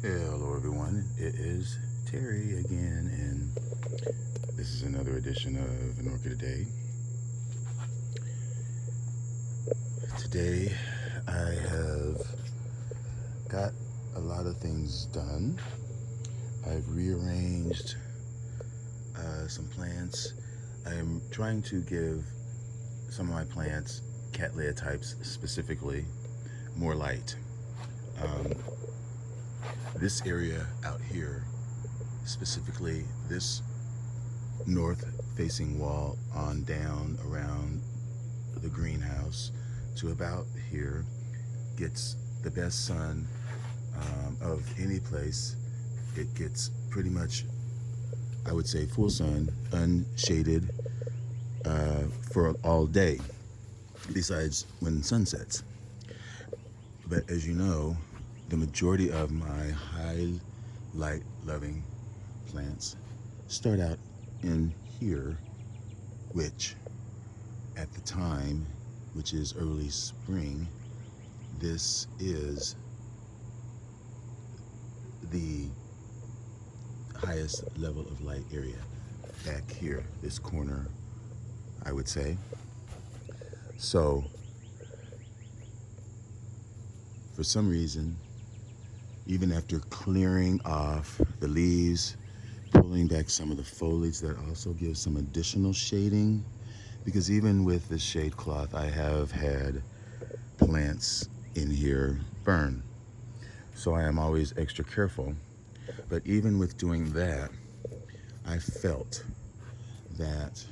Hello everyone, it is Terry again, and this is another edition of An Orchid a Day. Today I have got a lot of things done. I've rearranged some plants. I am trying to give some of my plants, Cattleya types specifically, more light. This area out here, specifically this north facing wall on down around the greenhouse to about here, gets the best sun of any place. It gets pretty much, I would say, full sun, unshaded, for all day, besides when the sun sets. But as you know, the majority of my high light loving plants start out in here, which at the time, which is early spring, this is the highest level of light area back here, this corner, I would say. So for some reason, even after clearing off the leaves, pulling back some of the foliage, that also gives some additional shading, because even with the shade cloth, I have had plants in here burn. So I am always extra careful. But even with doing that, I felt that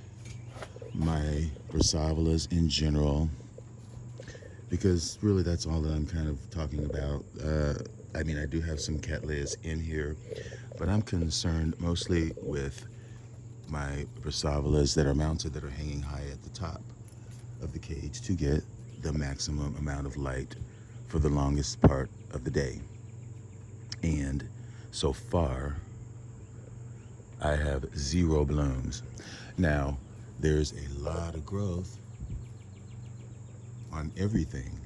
my Brassavolas in general, because really that's all that I'm kind of talking about. I mean, I do have some Cattleyas in here, but I'm concerned mostly with my Brassavolas that are mounted, that are hanging high at the top of the cage to get the maximum amount of light for the longest part of the day. And so far, I have 0 blooms. Now, there's a lot of growth on everything,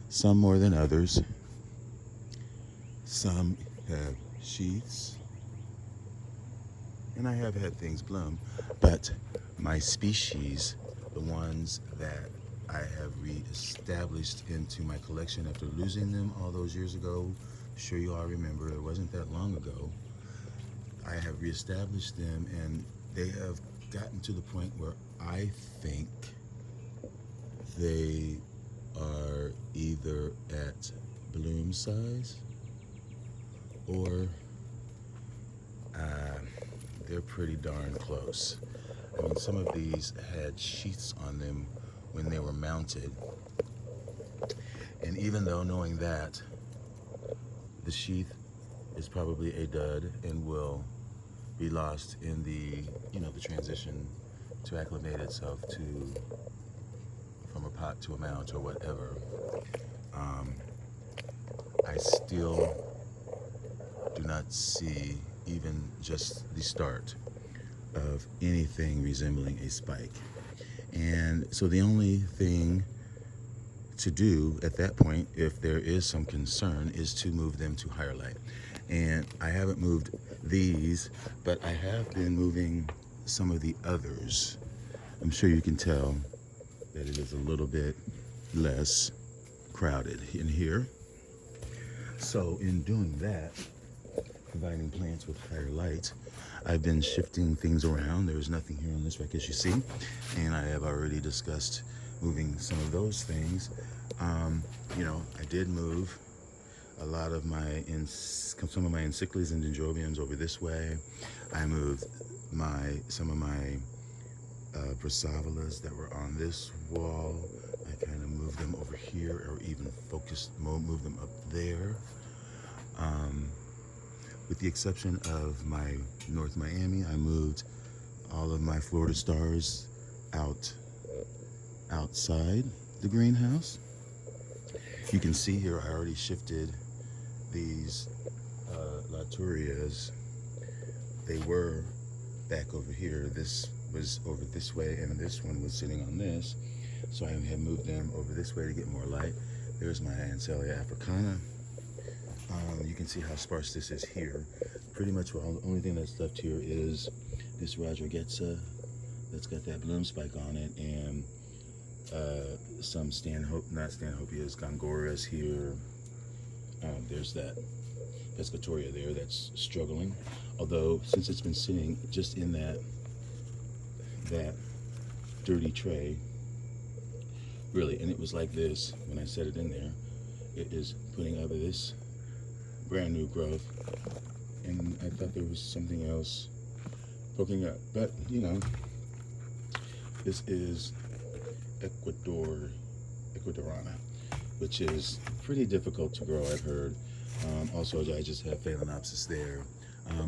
some more than others. Some have sheaths, and I have had things bloom, but my species, the ones that I have reestablished into my collection after losing them all those years ago, sure you all remember, it wasn't that long ago, I have reestablished them, and they have gotten to the point where I think they are either at bloom size or they're pretty darn close. I mean, some of these had sheaths on them when they were mounted, and even though knowing that the sheath is probably a dud and will be lost in the, the transition to acclimate itself to from a pot to a mount or whatever, I still do not see even just the start of anything resembling a spike. And so the only thing to do at that point, if there is some concern, is to move them to higher light. And I haven't moved these, but I have been moving some of the others. I'm sure you can tell that it is a little bit less crowded in here. So in doing that, providing plants with higher light, I've been shifting things around. There's nothing here on this rack, as you see, and I have already discussed moving some of those things. I did move a lot of some of my encyclias and dendrobiums over this way. I moved some of my Brassavolas that were on this wall. I kind of moved them over here, or even moved them up there. With the exception of my North Miami, I moved all of my Florida stars outside the greenhouse. You can see here I already shifted these Laturias. They were back over here. This was over this way, and this one was sitting on this. So I had moved them over this way to get more light. There's my Cattleya africana. You can see how sparse this is here. Pretty much the only thing that's left here is this Rodrigueza that's got that bloom spike on it, and some not Stanhopias, Gongoras here. There's that Pescatoria there that's struggling. Although, since it's been sitting just in that dirty tray, really, and it was like this when I set it in there, it is putting out of this brand new growth. And I thought there was something else poking up, but you know, this is Ecuadorana, which is pretty difficult to grow, I've heard. Also, I just have Phalaenopsis there.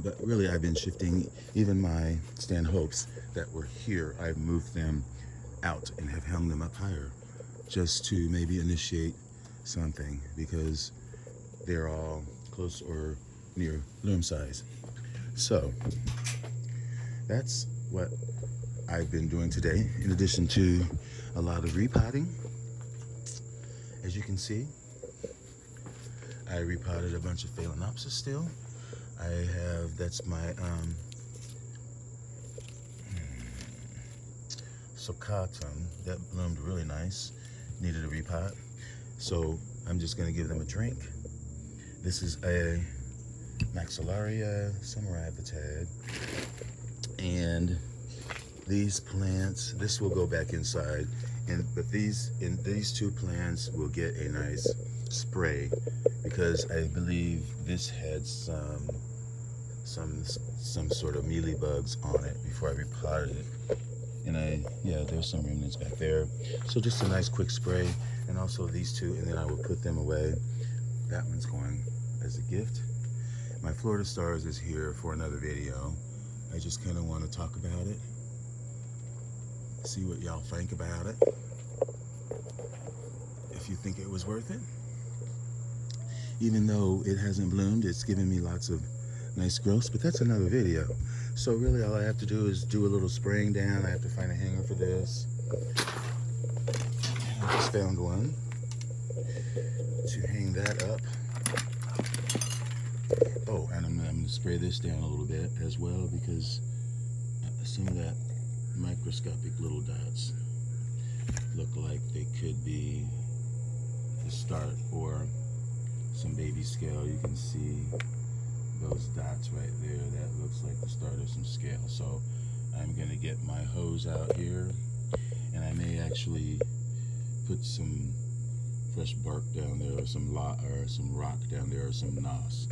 But really, I've been shifting even my Stanhopes that were here. I've moved them out and have hung them up higher just to maybe initiate something, because they're all close or near bloom size. So that's what I've been doing today, in addition to a lot of repotting. As you can see, I repotted a bunch of Phalaenopsis still. That's my Socatum that bloomed really nice, needed a repot. So I'm just gonna give them a drink. This is a Maxillaria, somewhere I have the tag. And these plants, this will go back inside, but these two plants will get a nice spray, because I believe this had some sort of mealybugs on it before I repotted it. And there's some remnants back there. So just a nice quick spray, and also these two, and then I will put them away. That one's going as a gift. My Florida Stars is here for another video. I just kind of want to talk about it, see what y'all think about it, if you think it was worth it. Even though it hasn't bloomed, it's given me lots of nice growths, but that's another video. So really all I have to do is do a little spraying down. I have to find a hanger for this. I just found one to hang that up. Oh, and I'm going to spray this down a little bit as well, because some of that microscopic little dots look like they could be the start or some baby scale. You can see those dots right there. That looks like the start of some scale. So I'm going to get my hose out here, and I may actually put some fresh bark down there, or some rock down there, or some moss,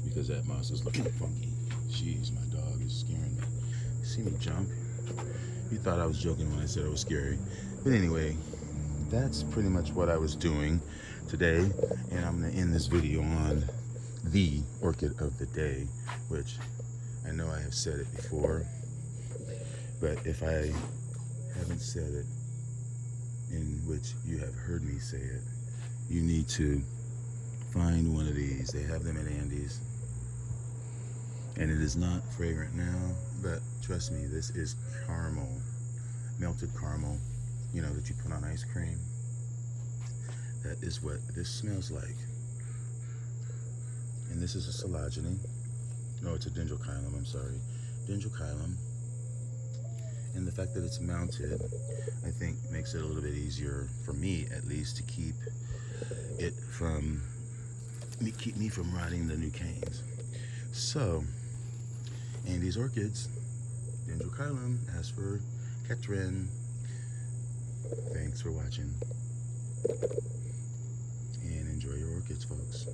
because that moss is looking funky. Jeez, my dog is scaring me. See me jump? You thought I was joking when I said it was scary. But anyway, that's pretty much what I was doing today, and I'm going to end this video on the orchid of the day, which I know I have said it before, but if I haven't said it, in which you have heard me say it, you need to find one of these. They have them at Andy's, and it is not fragrant now, but trust me, this is caramel, melted caramel, you know, that you put on ice cream. That is what this smells like. And this is a Collagenate. No, it's a Dendrochilum, I'm sorry. Dendrochilum. And the fact that it's mounted, I think, makes it a little bit easier, for me at least, to keep me from rotting the new canes. So, Andy's Orchids, Dendrochilum, as for Catherine. Thanks for watching, and enjoy your orchids, folks.